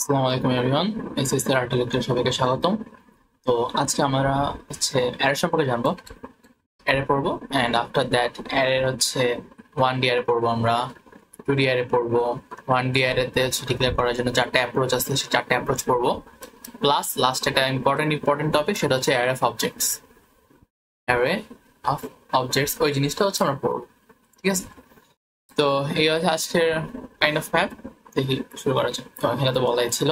আসসালামু আলাইকুম everyone, SSC art লেকচারে সবাইকে স্বাগতম। তো আজকে আমরা অ্যারে সম্পর্কে জানবো, অ্যারে পড়বো অ্যান্ড আফটার দ্যাট অ্যারের 1D অ্যারে পড়বো, আমরা 2D অ্যারে পড়বো। 1D অ্যারেতে ডিক্লেয়ার করার জন্য 4টা অ্যাপ্রোচ আছে, সেই 4টা অ্যাপ্রোচ পড়বো। প্লাস লাস্ট একটা ইম্পর্টেন্ট টপিক, সেটা হচ্ছে array of objects. Array of objects ওই জিনিসটা আমরা পড়বো, ঠিক আছে? তো এই হচ্ছে আজকের কাইন্ড অফ ম্যাপ। দেখি শুরু করা যাক। তো এখানে তো বলাই ছিল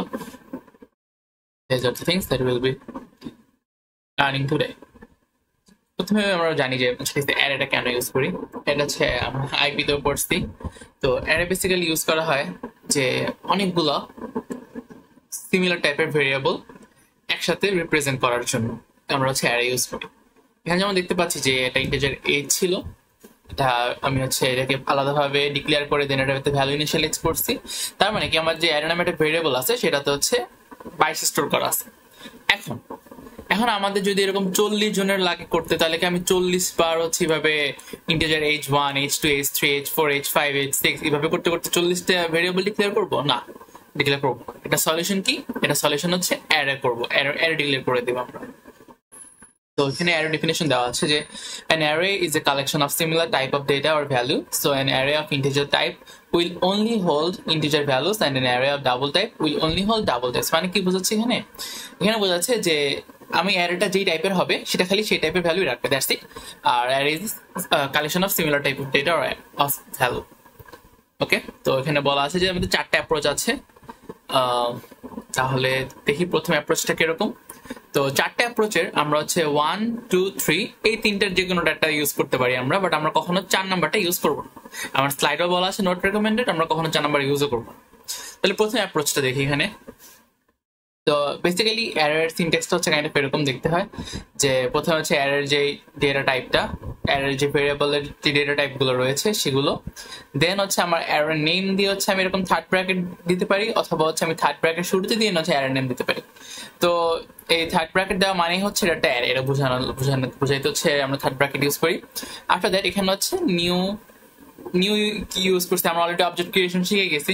these are the things that we'll be learning today. প্রথমে আমরা জানি যে অ্যারেটা কেন ইউজ করি। এটা হচ্ছে আমরা আইপি তেও পড়ছি। তো অ্যারে বেসিক্যালি ইউজ করা হয় যে অনেকগুলো সিমিলার টাইপের ভেরিয়েবল একসাথে রিপ্রেজেন্ট করার জন্য আমরা অ্যারে ইউজ করি। এখানে যেমন দেখতে পাচ্ছি যে এটা ইন্টিজার এজ ছিল, এটা আমি এটাকে আলাদাভাবে ডিক্লেয়ার করে দেন এটাতে ভ্যালু ইনিশিয়ালাইজ করছি। তার মানে কি আমার যে অ্যারে নামে একটা ভেরিয়েবল আছে সেটাতে 22 স্টোর করা আছে। এখন আমাদের যদি এরকম 40 জনের লাগে করতে, তাহলে কি আমি 40 বার এভাবে integer H1 H2 H3 H4 H5 H6 এভাবে করতে করতে 40টা ভেরিয়েবল ডিক্লেয়ার করবো? না, ডিক্লেয়ার করবো। এটা সলিউশন কি? এটা সলিউশন অ্যারে করবো, অ্যারে ডিক্লেয়ার করে দেবো আমরা। তো এখানে অ্যারে ডেফিনেশন দেওয়া আছে যে an array is a collection of similar type of data or value, so an array of integer type will only hold integer values and an array of double type will only hold double types। মানে কি বোঝাচ্ছে এখানে? এখানে বোঝাচ্ছে যে আমি অ্যারেটা যেই টাইপের হবে সেটা খালি সেই টাইপের ভ্যালু রাখবে, দ্যাটস ইট। আর array is collection of similar type of data or of value. Okay, তো এখানে বলা আছে যে আমাদের 4টা অ্যাপ্রোচ আছে। তাহলে দেখি প্রথম অ্যাপ্রোচটা কিরকম। তো 4টা অ্যাপ্রোচের আমরা 1 2 3 এই 3টার যে কোনো একটা ইউজ করতে পারি আমরা, বাট আমরা কখনো 4 নাম্বারটা ইউজ করবো না। আমার স্লাইডও বলা আছে নট রেকমেন্ডেড, আমরা কখনো 4 নাম্বার ইউজও করবো। তাহলে প্রথম অ্যাপ্রোচটা দেখি এখানে। তো বেসিক্যালি অ্যারের সিনট্যাক্সটা কাইন্ড অফ এরকম দেখতে হয় যে প্রথমে অ্যারের যে ডেটা টাইপটা, অ্যারের যে ভেরিয়েবলের যে ডেটা টাইপগুলো রয়েছে সেগুলো, দেন আমার অ্যারের নেম দিয়ে আমি এরকম থার্ড ব্র্যাকেট দিতে পারি, অথবা আমি থার্ড ব্র্যাকেট শুরুতে দিয়ে অ্যারের নেম দিতে পারি। তো এই থার্ড ব্র্যাকেট দেওয়া মানে এটা একটা অ্যারে, এটা বোঝাইতে আমরা থার্ড ব্র্যাকেট ইউজ করি। আফটার দ্যাট এখানে নিউ কি ইউজ করছি, আমরা অলরেডি অবজেক্ট ক্রিয়েশন শিখে গেছি।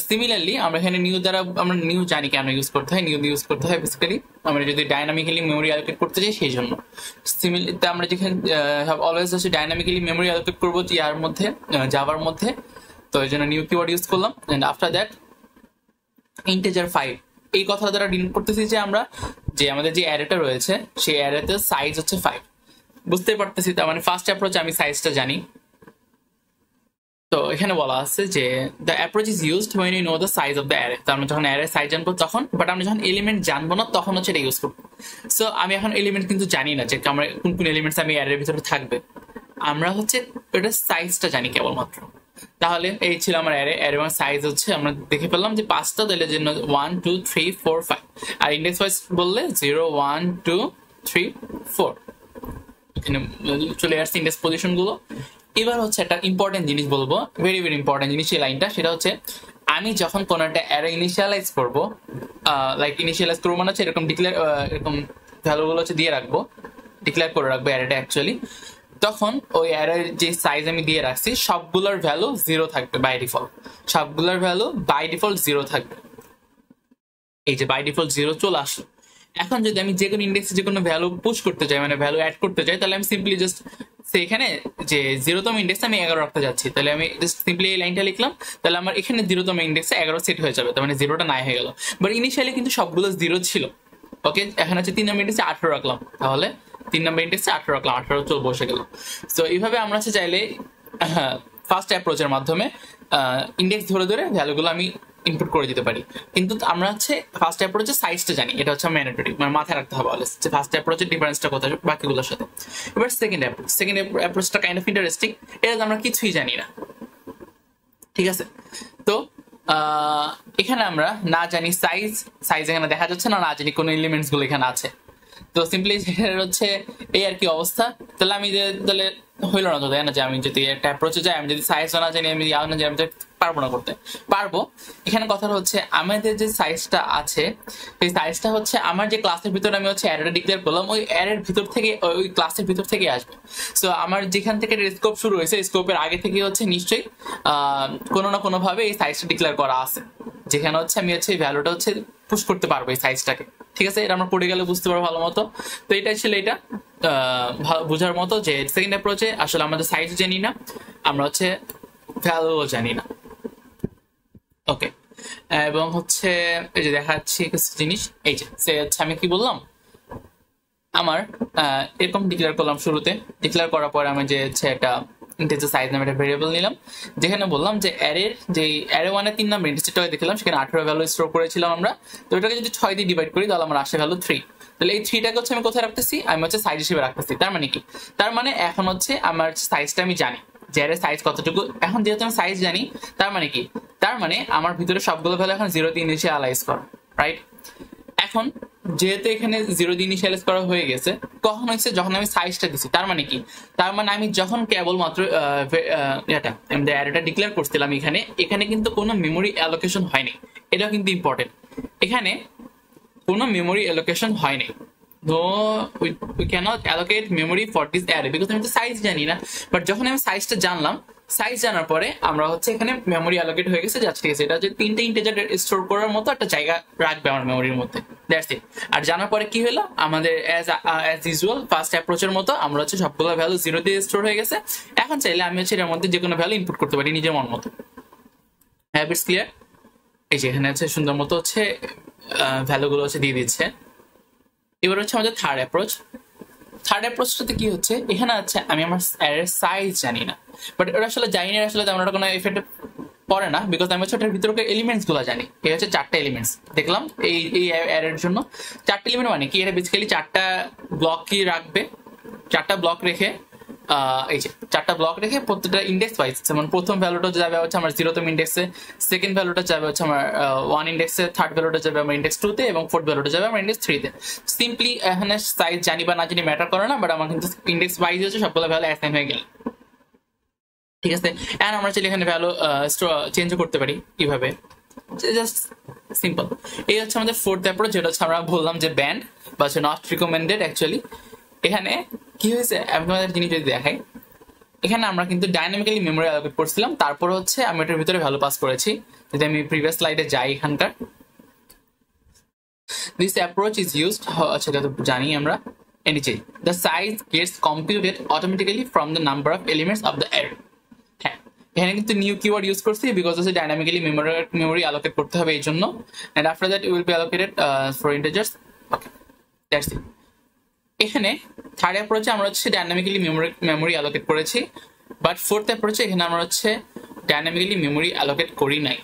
সিমিলারলি আমরা এখানে নিউ দ্বারা আমরা নিউ জানি কেন ইউজ করতে হয়। নিউ ইউজ করতে হয় বেসিক্যালি আমরা যদি ডাইনামিক্যালি মেমোরি অ্যালোকেট করতে চাই সেই জন্য। সিমিলারলি আমরা যেখানে অলওয়েজ ডাইনামিক্যালি মেমোরি অ্যালোকেট করবো ইয়ার মধ্যে, জাভার মধ্যে, তো এই জন্য নিউ কিওয়ার্ড ইউজ করলাম। এন্ড আফটার দ্যাট ইন্টিজার 5 এই কথা দ্বারা ডিনোট করতেছি যে আমরা যে আমাদের যে অ্যারেটা রয়েছে সেই অ্যারেতে সাইজ 5। বুঝতে পারতেছি, তার মানে ফার্স্ট অ্যাপ্রোচ আমি সাইজটা জানি। তো এখানে বলা আছে যে the approach is used when you know the size of the array. তো আমরা যখন অ্যারে সাইজ জানবো তখন, বাট আমরা যখন এলিমেন্ট জানবো না তখন এটা ইউজ করবো। সো আমি এখন এলিমেন্ট কিন্তু জানি না যে আমরা কোন কোন এলিমেন্টস আমি অ্যারের ভিতরে থাকবে, আমরা এটা সাইজটা জানি কেবলমাত্র। তাহলে এই ছিল আমার অ্যারে এবং সাইজ আমরা দেখে পেলাম যে 5টা, তাহলে জন্য 1 2 3 4 5, আর ইন্ডেক্স ওয়াইজ বললে 0 1 2 3 4 এখানে চলে আসছে ইন্ডেক্স পজিশন গুলো। এবার একটা ইম্পর্টেন্ট জিনিস বলবো, ভেরি ভেরি ইম্পর্টেন্ট জিনিস এই লাইনটা, সেটা আমি যখন কোনো একটা অ্যারে ইনিশিয়ালাইজ করবো, লাইক ইনিশিয়ালাইজ করবো মানে এরকম ডিক্লেয়ার, এরকম ভ্যালুগুলো দিয়ে রাখবো, ডিক্লেয়ার করে রাখবো অ্যারেটা অ্যাকচুয়ালি, তখন ওই অ্যারের যে সাইজ আমি দিয়ে রাখছি সবগুলোর ভ্যালু 0 থাকবে বাই ডিফল্ট। সবগুলোর ভ্যালু বাই ডিফল্ট 0 থাকবে। এই যে বাই ডিফল্ট 0 চলে আসলো। এখন যদি আমি যে কোনো ইন্ডেক্সে যে কোনো ভ্যালু পুশ করতে চাই, মানে ভ্যালু অ্যাড করতে চাই, তাহলে আমি সিম্পলি জাস্ট এখানে যে 0তম ইন্ডেক্সে আমি 11 রাখতে যাচ্ছি, তাহলে আমি জাস্ট সিম্পলি এই লাইনটা লিখলাম, তাহলে আমার এখানে 0তম ইন্ডেক্সে 11 সেট হয়ে যাবে, তার মানে 0টা নাই হয়ে গেল। বাট ইনিশিয়ালি কিন্তু সবগুলো 0 ছিল। ওকে, এখন 3 নম্বর ইন্ডেক্সে 18 রাখলাম, তাহলে 3 নম্বর ইন্ডেক্সে 18 রাখলাম, 18 চল বসে গেল। সো এইভাবে আমরা চাইলে ফার্স্ট অ্যাপ্রোচের মাধ্যমে ইন্ডেক্স ধরে ধরে ভ্যালুগুলো আমি ইনপুট করে দিতে পারি। কিন্তু আমরা ফার্স্ট অ্যাপ্রোচের সাইজটা জানি, এটা ম্যান্ডেটরি, মানে মাথায় রাখতে হবে যে ফার্স্ট অ্যাপ্রোচের ডিফারেন্সটা কোথায় বাকিগুলোর সাথে। এবার সেকেন্ড অ্যাপ্রোচটা কাইন্ড অফ ইন্টারেস্টিং, এটা আমরা কিছুই জানি না, ঠিক আছে? তো এখানে আমরা না জানি সাইজ এখানে দেখা যাচ্ছে না, না জানি কোন এলিমেন্টস গুলো এখানে আছে। তো সিম্পলি এই আর কি অবস্থা। তাহলে আমি তাহলে হইলো না তো, তাই না, যে আমি যদি একটা অ্যাপ্রোচে যাই, আমি যদি সাইজ না জানি, আমি না জানি, আমি পারবো না করতে। পারবো, এখানে কথাটা হচ্ছে আমাদের যে সাইজটা আছে সেই সাইজটা হচ্ছে আমার যে ক্লাসের ভিতরে আমি হচ্ছে অ্যারেটা ডিক্লেয়ার করলাম ওই অ্যারের ভিতর থেকে ওই ক্লাসের ভিতর থেকে আসবে। সো আমার যেখান থেকে স্কোপ শুরু হয়েছে স্কোপের আগে থেকে হচ্ছে নিশ্চয়ই কোনো না কোনো ভাবে এই সাইজটা ডিক্লেয়ার করা আছে, যেখানে হচ্ছে আমি হচ্ছে ভ্যালুটা হচ্ছে পুশ করতে পারবো এই সাইজটাকে। ঠিক আছে, এটা আমরা পড়ে গেলে বুঝতে পারবো ভালো মতো। তো এটাই ছিল এটা বোঝার মতো যে সেকেন্ড অ্যাপ্রোচে আসলে আমাদের সাইজ জানি না, আমরা হচ্ছে ভ্যালুও জানি না। ওকে, এবং হচ্ছে এই যে দেখাচ্ছি কিছু জিনিস, এই যে সে হচ্ছে আমি কি বললাম, আমার এরকম ডিক্লেয়ার করলাম শুরুতে। ডিক্লেয়ার করার পর আমি যে হচ্ছে একটা ইন্টিজার সাইজ নামে একটা ভেরিয়েবল নিলাম, যেখানে বললাম যে অ্যারে 1 এর 3 নাম্বার ইন্টিজারটা দেখলাম সেখানে 18 ভ্যালু স্টোর করেছিলাম আমরা। তো এটাকে যদি 6 দিয়ে ডিভাইড করি তাহলে আমার আসে ভ্যালু 3। তাহলে এই 3টাকে হচ্ছে আমি কোথায় রাখতেছি, আমি হচ্ছে সাইজ হিসেবে রাখতেছি। তার মানে কি, তার মানে এখন হচ্ছে আমার সাইজটা আমি জানি যে অ্যারে সাইজ কতটুকু। এখন যেহেতু আমি সাইজ জানি তার মানে কি, তার মানে আমার ভিতরে সবগুলো ভ্যালু এখন 0 দিয়ে ইনিশিয়ালাইজ করা, রাইট? এখন যেহেতু এখানে 0 দিয়ে ইনিশিয়ালাইজ করা হয়ে গেছে, কখন হচ্ছে যখন আমি সাইজটা দিছি। তার মানে কি, তার মানে আমি যখন কেবলমাত্র অ্যারেটা ডিক্লেয়ার করছিলাম এখানে কিন্তু কোনো মেমোরি অ্যালোকেশন হয়নি। এটাও কিন্তু ইম্পর্টেন্ট, এখানে কোনো মেমোরি অ্যালোকেশন হয়নি। No, we cannot allocate memory for this array because আমি তো সাইজ জানি না। বাট যখন আমি সাইজটা জানলাম, সাইজ জানার পরে আমরা হচ্ছে এখানে মেমোরি অ্যালোকেট হয়ে গেছে। ঠিক আছে, এটা হচ্ছে 3টে ইন্টিজার স্টোর করার মতো একটা জায়গা রাখবে আমার মেমোরির মধ্যে, দ্যাটস ইট। আর জানার পরে কি হলো, আমাদের অ্যাজ ইউজুয়াল ফার্স্ট অ্যাপ্রোচের মতো আমরা হচ্ছে সবগুলো ভ্যালু 0 দিয়ে স্টোর হয়ে গেছে। এখন চাইলে আমি হচ্ছে এর মধ্যে যে কোনো ভ্যালু ইনপুট করতে পারি নিজের মন মতো। Habits clear? এই যে এখানে হচ্ছে সুন্দর মতো হচ্ছে ভ্যালুগুলো হচ্ছে দিয়ে দিচ্ছে। এবার হচ্ছে আমাদের থার্ড অ্যাপ্রোচটাতে কি হচ্ছে, এখানে হচ্ছে আমি আমার অ্যারের সাইজ জানি না। বাট ওটা আসলে জানি না, আসলে তেমন কোনো এফেক্ট পড়ে না, বিকজ আমি হচ্ছে ওটার ভিতরে এলিমেন্টস গুলো জানি। এই হচ্ছে 4টা এলিমেন্টস দেখলাম এই অ্যারের জন্য। 4টা এলিমেন্ট মানে কি, এটা বেসিক্যালি 4টা ব্লক কি রাখবে, 4টা ব্লক রেখে এই যে 4টা ব্লক রেখে প্রত্যেকটা ইন্ডেক্স ওয়াইজ, যেমন প্রথম ভ্যালুটা যাবে হচ্ছে আমার 0তম ইন্ডেক্সে, সেকেন্ড ভ্যালুটা যাবে হচ্ছে আমার 1 ইন্ডেক্সে, থার্ড ভ্যালুটা যাবে আমার ইন্ডেক্স 2তে এবং ফোর্থ ভ্যালুটা যাবে আমার ইন্ডেক্স 3তে। সিম্পলি এখানে সাইজ জানি বা না জানি ম্যাটার করে না, বাট আমার কিন্তু ইন্ডেক্স ওয়াইজ হচ্ছে সবগুলো ভ্যালু অ্যাসাইন হয়ে গেল। ঠিক আছে, এন্ড আমরা চাইলে এখানে ভ্যালু চেঞ্জ করতে পারি কিভাবে, জাস্ট সিম্পল। এই হচ্ছে আমাদের ফোর্থ অ্যাপ্রোচ, যেটা হচ্ছে আমরা বললাম যে ব্যান্ড বা হচ্ছে নট রিকমেন্ডেড। অ্যাকচুয়ালি এখানে কি হয়েছে, আপনাদের জিনিস যদি দেখাই, এখানে আমরা কিন্তু ডাইনামিক্যালি মেমোরি অ্যালোকেট করছিলাম, তারপর হচ্ছে আমি এটার ভিতরে ভ্যালু পাস করেছি। যদি আমি প্রিভিয়াস স্লাইডে যাই, এখানকার দিস অ্যাপ্রোচ ইজ ইউজড, সেটা তো জানি আমরা। এনিচে the size gets computed automatically from the number of elements of the array. হ্যাঁ, এখানে কিন্তু নিউ কিওয়ার্ড ইউজ করছি বিকজ হচ্ছে ডাইনামিক্যালি মেমোরি অ্যালোকেট করতে হবে এই জন্য। And after that it will be allocated for integers. Okay, that's it. এখানে থার্ড অ্যাপ্রোচে আমরা হচ্ছে ডাইনামিক্যালি মেমোরি অ্যালোকেট করেছি, বাট ফোর্থ অ্যাপ্রোচে এখানে আমরা হচ্ছে ডাইনামিক্যালি মেমোরি অ্যালোকেট করি নাই।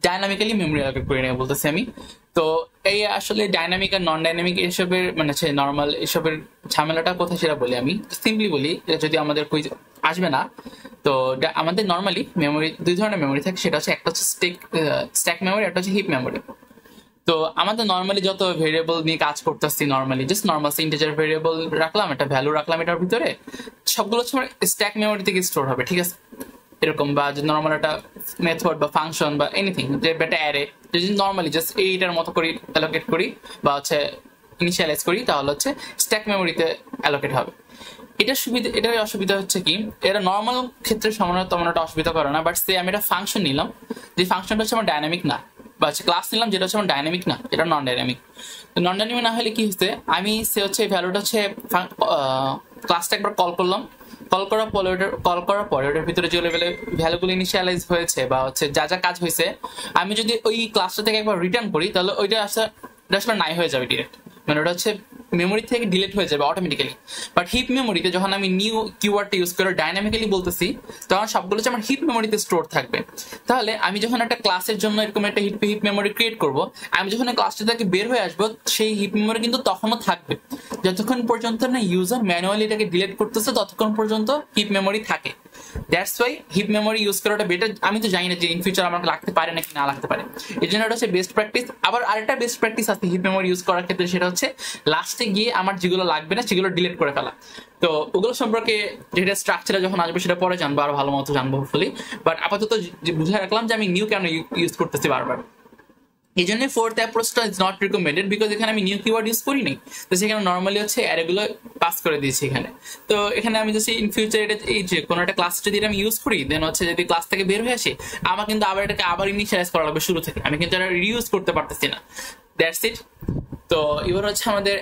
ডাইনামিক্যালি মেমোরি অ্যালোকেট করি নাই বলতেছি আমি। তো এই আসলে ডাইনামিক আর নন ডাইনামিক এসবের মানে নর্মাল এসবের ঝামেলাটা কোথায় সেটা বলি আমি, সিম্পলি বলি। যদি আমাদের কুইজ আসবে না, তো আমাদের নর্মালি মেমোরি 2 ধরনের মেমোরি থাকে, সেটা হচ্ছে একটা হচ্ছে স্ট্যাক মেমোরি, একটা হচ্ছে হিপ মেমোরি। তো আমাদের নর্মালি যত ভেরিয়েবল নিয়ে কাজ করতেছি, normally just normal integer variable রাখলাম, একটা ভ্যালু রাখলাম এটার ভিতরে, সবগুলো হচ্ছে আমার স্ট্যাক মেমোরি থেকে স্টোর হবে। ঠিক আছে, এরকম বা নর্মাল একটা মেথড বা ফাংশন বা এনিথিং, যে একটা অ্যারে যদি নর্মালি জাস্ট এইটার মতো করি অ্যালোকেট করি বা হচ্ছে ইনিশিয়ালাইজ করি, তাহলে হচ্ছে স্ট্যাক মেমোরিতে অ্যালোকেট হবে। এটার অসুবিধা হচ্ছে কি, এটা নর্মাল ক্ষেত্রে তেমন একটা অসুবিধা করে না। বাট আমি একটা ফাংশন নিলাম, যে ফাংশনটা হচ্ছে আমার ডাইনামিক না, বা হচ্ছে ক্লাস নিলাম যেটা হচ্ছে আমার ডাইনামিক না, এটা নন ডাইনামিক। তো নন ডাইনামিক না হলে কি হচ্ছে, আমি হচ্ছে ভ্যালুটা হচ্ছে ক্লাসটা একবার কল করলাম, কল করার পরে ওটার ভিতরে যে ভ্যালুগুলো ইনিশিয়ালাইজ হয়েছে বা হচ্ছে যা যা কাজ হয়েছে, আমি যদি ওই ক্লাসটা থেকে একবার রিটার্ন করি, তাহলে ওইটা আসলে নাই হয়ে যাবে ডিরেক্ট, মানে ওটা হচ্ছে মেমোরি থেকে ডিলিট হয়ে যাবে অটোমেটিক্যালি। বাট হিপ মেমোরিতে যখন আমি নিউ কিওয়ার্ডটা ইউজ করে ডাইনামিক্যালি বলতেছি, তখন সবগুলো হচ্ছে আমার হিপ মেমোরিতে স্টোর থাকবে। তাহলে আমি যখন একটা ক্লাসের জন্য এরকম একটা হিপ মেমোরি ক্রিয়েট করব, আমি যখন ক্লাসটা থেকে বের হয়ে আসবো, সেই হিপ মেমোরি কিন্তু তখনও থাকবে। যতক্ষণ পর্যন্ত না ইউজার ম্যানুয়ালি এটাকে ডিলিট করতেছে, ততক্ষণ পর্যন্ত হিপ মেমোরি থাকে। That's why heap memory use করাটা বেটার। আমি তো জানি না যে ইন ফিউচার আমাকে লাগতে পারে নাকি না লাগতে পারে, এই জন্য এটা হচ্ছে বেস্ট প্র্যাকটিস। আবার আরেকটা বেস্ট প্র্যাকটিস আছে হিপ মেমোরি ইউজ করার ক্ষেত্রে, সেটা হচ্ছে লাস্টে গিয়ে আমার যেগুলো লাগবে না সেগুলো ডিলিট করে ফেলা। তো ওগুলো সম্পর্কে যেটা স্ট্রাকচারে যখন আসবে সেটা পরে জানবো, আরো ভালো মতো জানবো হোপফুলি। বাট আপাতত বুঝে রাখলাম যে আমি নিউ কেন ইউজ করতেছি বারবার। এই জন্য ফোর্থ অ্যাপ্রোচটা ইজ নট রিকমেন্ডেড, বিকজ এখানে আমি নিউ কিওয়ার্ড ইউজ করি নাই, তো সেখানে নর্মালি হচ্ছে অ্যারেগুলো পাস করে দিয়েছি এখানে। তো এখানে আমি যদি ইন ফিউচার এটা এই যে কোনো একটা ক্লাস যদি আমি ইউজ করি, দেন হচ্ছে যদি ক্লাস থেকে বের হয়ে আসি, আমার কিন্তু আবার এটাকে আবার ইনিশিয়ালাইজ করা লাগবে শুরু থেকে, আমি কিন্তু এটা রিউজ করতে পারতেছি না। That's it. তো এবার হচ্ছে আমাদের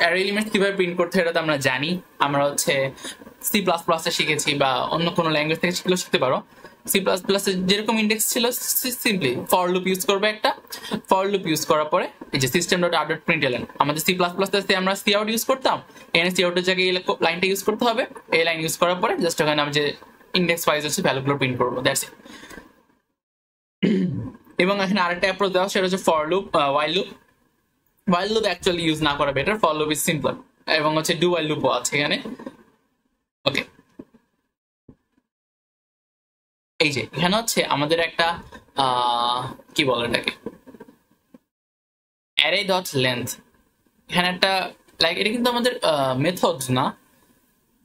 অ্যারে এলিমেন্ট কিভাবে প্রিন্ট করতে হয় এটা তো আমরা জানি, আমরা হচ্ছে সি প্লাস প্লাসে শিখেছি বা অন্য কোনো ল্যাঙ্গুয়েজ থেকে শিখলেও শিখতে পারো। সি প্লাস প্লাসের যেরকম ইন্ডেক্স ছিল, সিম্পলি ফর লুপ ইউজ করবে একটা, ফর লুপ ইউজ করার পরে এই যে সিস্টেম ডট আউট ডট প্রিন্টএলএন, আমাদের সি প্লাস প্লাস আমরা সি আউট ইউজ করতাম, এখানে সি আউটের জায়গায় এই লাইনটা ইউজ করতে হবে। এই লাইন ইউজ করার পরে জাস্ট ওখানে আমি যে ইন্ডেক্স ওয়াইজ হচ্ছে ভ্যালুগুলো প্রিন্ট করবো, দ্যাটস ইট। এবং এখানে আরেকটা অ্যাপ্রোচ দেওয়া সেটা হচ্ছে for loop, while loop. While loop actually use না করা better, for loop is simple, এবং হচ্ছে ডু ওয়াইল লুপও আছে এখানে। ওকে, এই যে এখানে হচ্ছে আমাদের একটা কি বলে এটাকে, অ্যারে ডট লেন্থ, এখানে একটা লাইক এটা কিন্তু আমাদের মেথড না,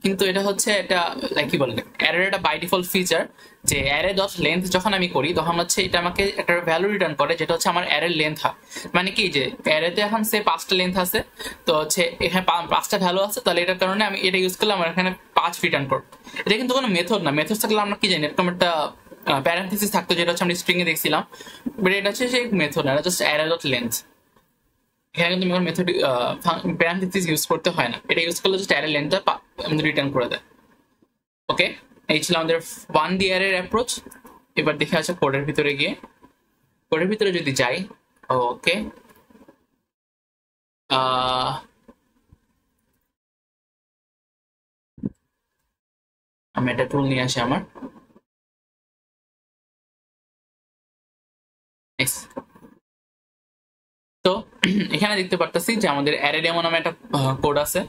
কিন্তু এটা হচ্ছে এটা লাইক কি বলে অ্যারের একটা বাই ডিফল্ট ফিচার, যে অ্যারে ডট লেন্থ যখন আমি করি তখন হচ্ছে এটা আমাকে একটা ভ্যালু রিটার্ন করে, যেটা হচ্ছে আমার অ্যারের লেন্থ হয়। মানে কি যে অ্যারেতে এখন সে 5টা লেন্থ আছে, তো হচ্ছে এখানে 5টা ভ্যালু আছে, তাহলে এটার কারণে আমি এটা ইউজ করলে আমার এখানে 5 রিটার্ন করবো। এটা কিন্তু কোনো মেথড না, মেথড থাকলে আমরা কি জানি এরকম একটা প্যারেন্থেসিস থাকতো, যেটা হচ্ছে আমরা স্ট্রিং এ দেখছিলাম, বাট এটা হচ্ছে সেই মেথড না, এটা জাস্ট অ্যারে ডট লেন্থ। এখানে কিন্তু মেথড প্যারেন্থেসিস ইউজ করতে হয় না, এটা ইউজ করলে জাস্ট অ্যারে লেন্থটা আমাদের রিটার্ন করে দেয়। ওকে, এই ছিল আমাদের 1D অ্যারের অ্যাপ্রোচ। এবার দেখে আসা কোডের ভিতরে গিয়ে, কোডের ভিতরে যদি যাই, ওকে আমি একটা টুল নিয়ে আসি আমার। তো এখানে দেখতে পারতেছি যে আমাদের অ্যারে ডেমো নামে একটা কোড আছে।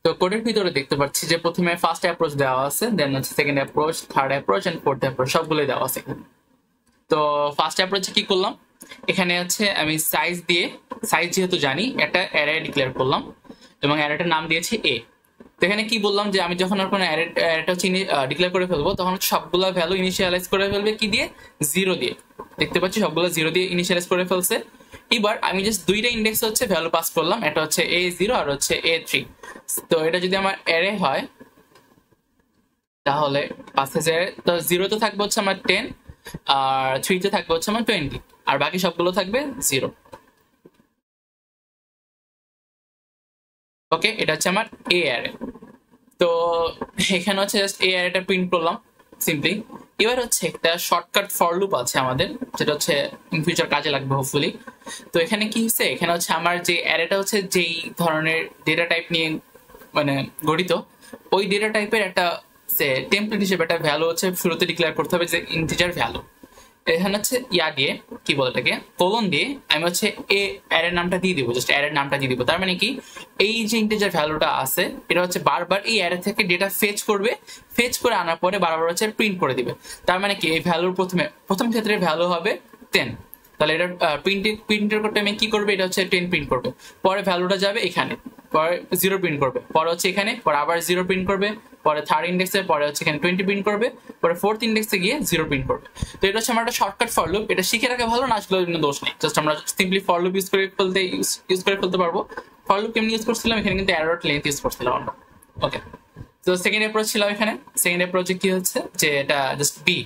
তো কোডের ভিতরে দেখতে পাচ্ছি যে প্রথমে ফার্স্ট অ্যাপ্রোচ দেওয়া আছে, দেন হচ্ছে second approach, third approach and fourth approach সবগুলোই দেওয়া আছে। তো ফার্স্ট অ্যাপ্রোচে কি করলাম, এখানে হচ্ছে আমি সাইজ দিয়ে, সাইজ যেহেতু জানি একটা অ্যারে ডিক্লেয়ার করলাম এবং অ্যারেটার নাম দিয়েছি এ। তো এখানে কি বললাম যে আমি যখন আর কোনো অ্যারেটা হচ্ছে ডিক্লেয়ার করে ফেলবো, তখন সবগুলো ভ্যালু ইনিশিয়ালাইজ করে ফেলবে কি দিয়ে, 0 দিয়ে। দেখতে পাচ্ছি সবগুলো 0 দিয়ে ইনিশিয়ালাইজ করে ফেলছে। এবার আমি জাস্ট দুইটা ইন্ডেক্স হচ্ছে ভ্যালু পাস করলাম, এটা হচ্ছে A0 আর হচ্ছে A3। তো এটা যদি আমার অ্যারে হয় তাহলে পাশে যে তো 0 তে থাকবে হচ্ছে আমার 10, আর 3 তে থাকবে হচ্ছে আমার 20, আর বাকি সবগুলো থাকবে 0। ওকে, এটা হচ্ছে আমার এ অ্যারে। তো এখানে হচ্ছে জাস্ট এ অ্যারেটা প্রিন্ট করলাম সিম্পলি। এবার হচ্ছে একটা শর্টকাট ফর লুপ আছে আমাদের, যেটা হচ্ছে ইন ফিউচার কাজে লাগবে হোপফুলি। তো এখানে কি হচ্ছে, এখানে হচ্ছে আমার যে অ্যারেটা হচ্ছে যেই ধরনের ডেটা টাইপ নিয়ে মানে গঠিত, ওই ডেটা টাইপের একটা টেমপ্লেট হিসেবে একটা ভ্যালু হচ্ছে শুরুতে ডিক্লেয়ার করতে হবে, যে ইন্টিজার ভ্যালু। এখানে হচ্ছে ইয়া দিয়ে কি বলে এটাকে, কোলন দিয়ে আমি হচ্ছে এ অ্যারের নামটা দিয়ে দিব, জাস্ট অ্যারের নামটা দিয়ে দিব। তার মানে কি, এই যে ইন্টিজার ভ্যালুটা আছে এটা হচ্ছে বারবার এই অ্যারে থেকে ডেটা ফেচ করবে, ফেচ করে আনার পরে বারবার হচ্ছে প্রিন্ট করে দিবে। তার মানে কি, এই ভ্যালুর প্রথম ক্ষেত্রে ভ্যালু হবে 10, তাহলে এটা প্রিন্টের করতে আমি কি করবে, এটা হচ্ছে 10 প্রিন্ট করবে, পরে ভ্যালুটা যাবে এখানে, পরে 0 প্রিন্ট করবে, পরে হচ্ছে এখানে, পরে আবার 0 প্রিন্ট করবে, পরে থার্ড ইন্ডেক্সে, পরে হচ্ছে এখানে 20 প্রিন্ট করবে, পরে ফোর্থ ইন্ডেক্সে গিয়ে 0 প্রিন্ট করবে। তো এটা হচ্ছে আমার একটা শর্টকাট ফর লুপ, এটা শিখে রাখা ভালো, না আসলে কোনো দোষ নেই, জাস্ট আমরা সিম্পলি ফর লুপ ইউজ করে ফেলতে পারবো। ফর লুপ কেমনি ইউজ করছিলাম, এখানে কিন্তু অ্যারো ডট লেন্থ ইউজ করছিলাম আমরা। ওকে, তো সেকেন্ড অ্যাপ্রোচ ছিল এখানে। সেকেন্ড অ্যাপ্রোচে কি হচ্ছে যে এটা জাস্ট বি,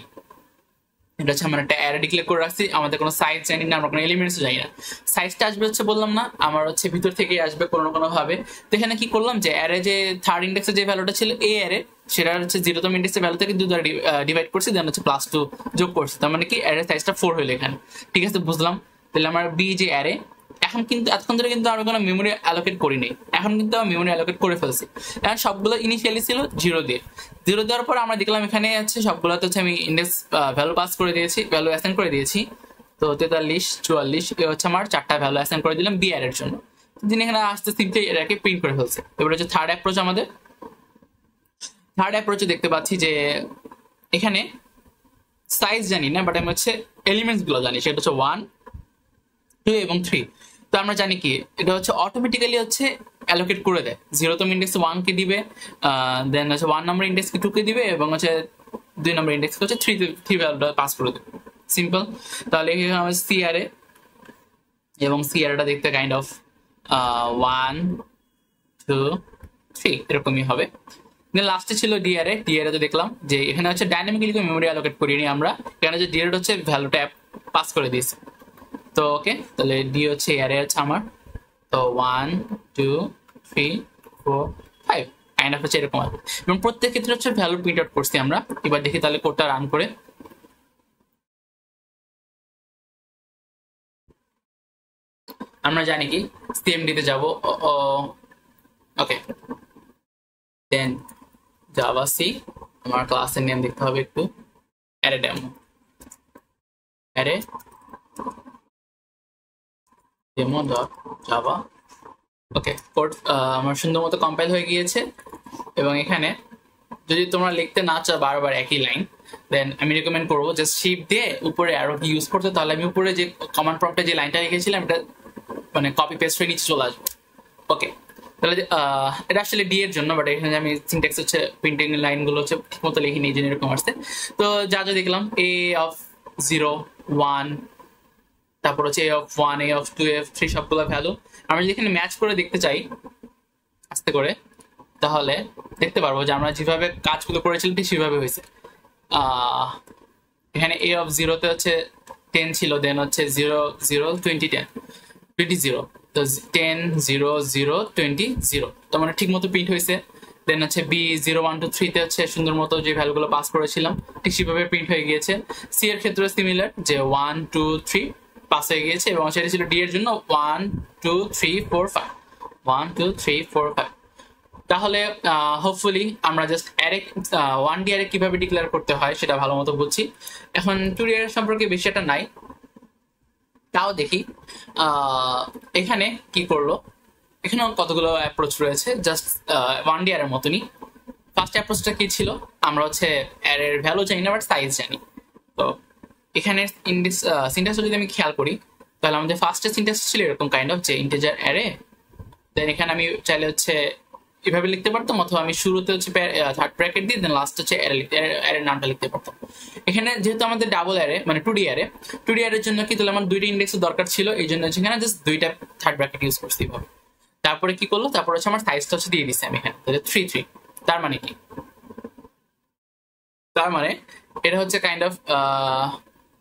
এটা হচ্ছে আমরা একটা অ্যারে ডিক্লেয়ার করে রাখছি, আমাদের কোনো সাইজ জানি না, আমরা কোনো এলিমেন্টস জানি না। সাইজটা আসবে হচ্ছে বললাম না, আমার হচ্ছে ভিতর থেকে আসবে কোনো ভাবে। তো এখানে কি করলাম, যে অ্যারে যে থার্ড ইন্ডেক্সে যে ভ্যালুটা ছিল এ অ্যারে, সেটা হচ্ছে 0তম ইন্ডেক্সের ভ্যালু থেকে 2 দ্বারা ডিভাইড করছি, দেন হচ্ছে +2 যোগ করছি, তার মানে কি অ্যারে সাইজটা 4 হইলো এখানে। ঠিক আছে, বুঝলাম। তাহলে আমার বি যে অ্যারে, এখন কিন্তু এতক্ষণ ধরে কিন্তু আমি কোনো মেমোরি অ্যালোকেট করি নাই, এখন কিন্তু আমি মেমোরি অ্যালোকেট করে ফেলছি। এখন সবগুলো ইনিশিয়ালি ছিল 0 দিয়ে, 0 দেওয়ার পর আমরা দেখলাম এখানে আছে সবগুলোতে হচ্ছে আমি ইন্ডেক্স ভ্যালু পাস করে দিয়েছি, ভ্যালু অ্যাসাইন করে দিয়েছি। তো 43, 44 এ হচ্ছে আমার 4টা ভ্যালু অ্যাসাইন করে দিলাম বি অ্যারের জন্য। যিনি এখানে আসতে সিম্পলি এটাকে প্রিন্ট করে ফেলছে। এবার হচ্ছে থার্ড অ্যাপ্রোচ আমাদের। থার্ড অ্যাপ্রোচে দেখতে পাচ্ছি যে এখানে সাইজ জানি না, বাট আমি হচ্ছে এলিমেন্টস গুলো জানি, সেটা হচ্ছে 1 2 এবং 3। তো আমরা জানি কি এটা হচ্ছে অটোমেটিক্যালি হচ্ছে অ্যালোকেট করে দেয়। 0তম ইন্ডেক্স 1 কে দিবে, দেন হচ্ছে 1 নম্বর ইন্ডেক্স কে 2 কে দিবে, এবং হচ্ছে 2 নম্বর ইন্ডেক্স হচ্ছে 3 ভ্যালুটা পাস করে দেবে। সিম্পল। তাহলে এখানে আমাদের সি আরে, এবং সি আরটা দেখতে কাইন্ড অফ 1 2 3 এরকমই হবে। দেন লাস্টে ছিল ডিআরএ। ডিআরএ তো দেখলাম যে এখানে হচ্ছে ডাইনামিক্যালি মেমোরি অ্যালোকেট করিনি আমরা, এখানে যে ডিআরএ হচ্ছে ভ্যালুটা পাস করে দিয়েছে। তো ওকে, তাহলে ডি হচ্ছে অ্যারে হচ্ছে আমার। তো 1 2 3 4 5 কাইন্ড অফ হচ্ছে এরকম হবে, এবং প্রত্যেক ক্ষেত্রে হচ্ছে ভ্যালু প্রিন্ট আউট করছি আমরা। এবার দেখি তাহলে কোডটা রান করে। আমরা জানি কি সিএমডি তে যাব, ওকে, দেন জাভা সি, আমার ক্লাসের নেম দেখতে হবে একটু, array demo, array demo dot Java. Okay, code আমার সুন্দর মতো কম্পাইল হয়ে গিয়েছে। এবং এখানে যদি তোমরা লিখতে না চাও বারবার একই লাইন, দেন আমি রেকমেন্ড করবো যে শিফট দিয়ে উপরে অ্যারো কি ইউজ করতে, তাহলে আমি উপরে যে কমান্ড প্রম্পটে যে লাইনটা লিখেছিলাম এটা মানে কপি পেস্ট হয়ে নিচে চলে আসবে। ওকে, তাহলে এটা আসলে ডি এর জন্য, বাট এখানে আমি সিনট্যাক্স হচ্ছে প্রিন্টিং লাইনগুলো হচ্ছে ঠিক মতো লিখিনি, এই জন্য এরকম আসছে। তো যা যা দেখলাম এ অফ 0 1, তারপর হচ্ছে A of 1 A of 2 A of 3 সবগুলো ভ্যালু আমরা যদি এখানে ম্যাচ করে দেখতে চাই আস্তে করে, তাহলে দেখতে পারবো যে আমরা যেভাবে কাজগুলো করেছিলাম ঠিক সেভাবে হয়েছে। এখানে এ অফ 0-তে হচ্ছে 10 ছিল, দেন হচ্ছে 0 0 20 10 20 0, তো 10 0 0 20 0, তো মানে ঠিক মতো প্রিন্ট হয়েছে। দেন হচ্ছে বি 0 1 2 3-তে হচ্ছে সুন্দর মতো যে ভ্যালুগুলো পাস করেছিলাম ঠিক সেভাবে প্রিন্ট হয়ে গিয়েছে। সি এর ক্ষেত্রে সিমিলার, যে 1 2 3 পাস হয়ে গিয়েছে, এবং সেটা ছিল ডি এর জন্য 1 2 3 4 5 1 2 3 4 5। তাহলে হোপফুলি আমরা জাস্ট অ্যারে 1D অ্যারে কিভাবে ডিক্লেয়ার করতে হয় সেটা ভালো মতো বুঝছি। এখন 2D অ্যারে সম্পর্কে বেশি একটা নাই, তাও দেখি এখানে কি করলো। এখানেও কতগুলো অ্যাপ্রোচ রয়েছে, জাস্ট 1D অ্যারের মতনই। ফার্স্ট অ্যাপ্রোচটা কি ছিল, আমরা হচ্ছে অ্যারের ভ্যালু জানি না বাট সাইজ জানি। তো এখানে সিনট্যাক্সটা যদি আমি খেয়াল করি, তাহলে আমাদের ফার্স্টের সিনট্যাক্স ছিল এরকম কাইন্ড অফ, যে ইন্টিজার অ্যারে, দেন এখানে আমি চাইলে হচ্ছে এভাবে লিখতে পারতাম, অথবা আমি শুরুতে হচ্ছে থার্ড ব্র্যাকেট দিয়ে দেন লাস্ট হচ্ছে অ্যারের নামটা লিখতে পারতাম। এখানে যেহেতু আমাদের ডাবল অ্যারে মানে 2D অ্যারের জন্য কি তাহলে আমার 2টা ইন্ডেক্সের দরকার ছিল, এই জন্য এখানে জাস্ট 2টা থার্ড ব্র্যাকেট ইউজ করছি এইভাবে। তারপরে কি করলো, তারপর হচ্ছে আমার সাইজটা হচ্ছে দিয়ে দিচ্ছি আমি এখানে, তাহলে 3 3। তার মানে কি, তার মানে এটা হচ্ছে কাইন্ড অফ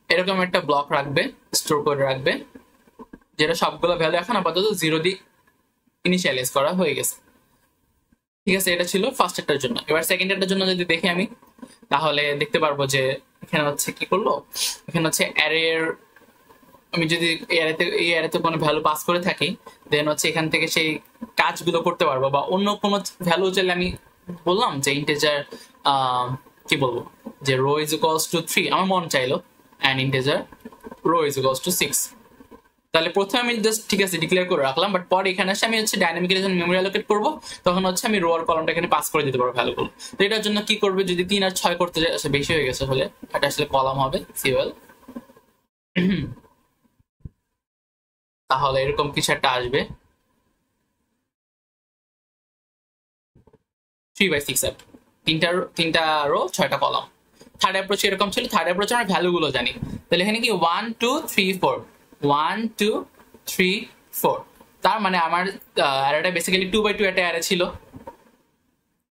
এরকম একটা ব্লক রাখবে, স্টোর করে রাখবে, যেটা সবগুলো ভ্যালু এখন আপাতত 0 দিয়ে ইনিশিয়ালাইজ করা হয়ে গেছে। ঠিক আছে, এটা ছিল ফার্স্ট এটার জন্য। এবার সেকেন্ড এটার জন্য যদি দেখি আমি, তাহলে দেখতে পারবো যে এখানে হচ্ছে কি করলো, এখানে হচ্ছে অ্যারের, আমি যদি এই অ্যারেতে কোনো ভ্যালু পাস করে থাকি, দেন হচ্ছে এখান থেকে সেই কাজগুলো করতে পারবো, বা অন্য কোনো ভ্যালু চাইলে আমি বললাম যে ইন্টিজার কি বলবো, যে রো ইজ ইকুয়ালস টু 3 আমার মন চাইলো, and integer row is equals to 6। তাহলে প্রথমে আমি জাস্ট ঠিক আছে ডিক্লেয়ার করে রাখলাম, বাট পরে এখানে এসে আমি হচ্ছে ডাইনামিক্যালি যখন মেমোরি অ্যালোকেট করবো, তখন হচ্ছে আমি রো আর কলামটা এখানে পাস করে দিতে পারবো ভ্যালুগুলো। তো এটার জন্য কি করবে, যদি 3 আর 6 করতে যায়, আসলে বেশি হয়ে গেছে, হলে এটা আসলে কলাম হবে সিওএল, তাহলে এরকম কিছু একটা আসবে 3/6 আর তিনটা রো 6টা কলাম। থার্ড অ্যাপ্রোচ এরকম ছিল, থার্ড অ্যাপ্রোচ আমরা ভ্যালুগুলো জানি, তাহলে এখানে কি 1 2 3 4 1 2 3 4, তার মানে আমার অ্যারেটা বেসিক্যালি 2/2 একটা অ্যারে ছিল।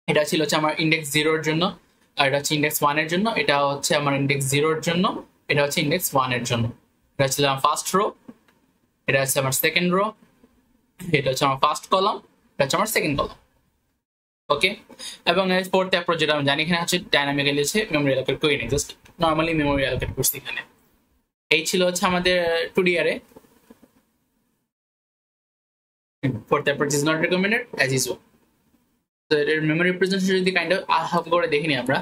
এটা ছিল হচ্ছে আমার ইন্ডেক্স 0 এর জন্য, আর এটা হচ্ছে ইন্ডেক্স 1 এর জন্য, এটা হচ্ছে আমার ইন্ডেক্স 0 এর জন্য, এটা হচ্ছে ইন্ডেক্স 1 এর জন্য। এটা হচ্ছে আমার ফার্স্ট রো, এটা হচ্ছে আমার সেকেন্ড রো, এটা হচ্ছে আমার ফার্স্ট কলাম, এটা হচ্ছে আমার সেকেন্ড কলাম। ওকে, এবং ফোর্থ অ্যাপ্রোচ যেটা আমি জানি, এখানে হচ্ছে ডাইনামিক্যালি হচ্ছে মেমোরি অ্যালোকেট করি না, জাস্ট নর্মালি মেমোরি অ্যালোকেট করছি এখানে। এই ছিল হচ্ছে আমাদের 2D array. Fourth approach is not recommended as usual. So এর মেমোরি রিপ্রেজেন্টেশন যদি কাইন্ড অফ হালকা করে দেখিনি আমরা,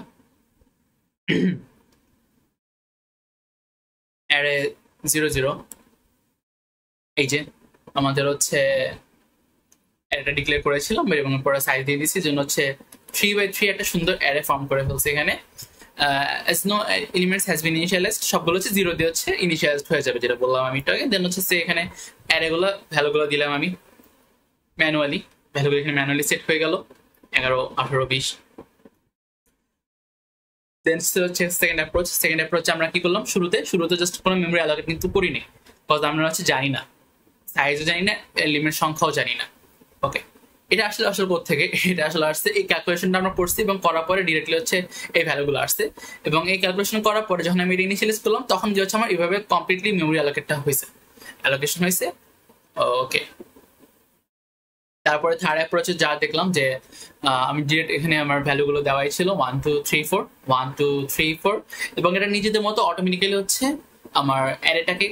অ্যারে 0 0, এই যে আমাদের হচ্ছে এটা ডিক্লেয়ার করেছিলাম, এবং পরে সাইজ দিয়ে দিচ্ছি, জন্য হচ্ছে 3/3 একটা সুন্দর অ্যারে ফর্ম করে ফেলছে এখানে। as no elements has been initialized, সবগুলো হচ্ছে 0 দিয়ে হচ্ছে ইনিশিয়ালাইজড হয়ে যাবে, যেটা বললাম আমি একটু আগে। দেন হচ্ছে এখানে অ্যারেগুলো ভ্যালুগুলো দিলাম আমি ম্যানুয়ালি, ভ্যালুগুলো এখানে ম্যানুয়ালি সেট হয়ে গেল 11, 18, 20। দেন হচ্ছে সেকেন্ড অ্যাপ্রোচ আমরা কি করলাম, শুরুতে জাস্ট কোনো মেমোরি অ্যালোকেট কিন্তু করিনি, বিকজ আমরা হচ্ছে জানি না, সাইজও জানি না, এলিমেন্ট সংখ্যাও জানি না। ওকে, এটা আসলে কোথা থেকে, এটা আসলে আসছে এই ক্যালকুলেশনটা আমরা করছি এবং করার পরে ডিরেক্টলি হচ্ছে এই ভ্যালুগুলো আসছে। এবং এই ক্যালকুলেশন করার পরে যখন আমি ইনিশিয়ালাইজ করলাম তখন যে হচ্ছে আমার এইভাবে কমপ্লিটলি মেমোরি অ্যালোকেশন হয়েছে। ওকে, তারপরে থার্ড অ্যাপ্রোচে যা দেখলাম যে আমি ডিরেক্ট এখানে আমার ভ্যালুগুলো দেওয়াই ছিল 1 2 3 4 1 2 3 4, এবং এটা নিজেদের মতো অটোমেটিক্যালি হচ্ছে আমার অ্যারেটাকে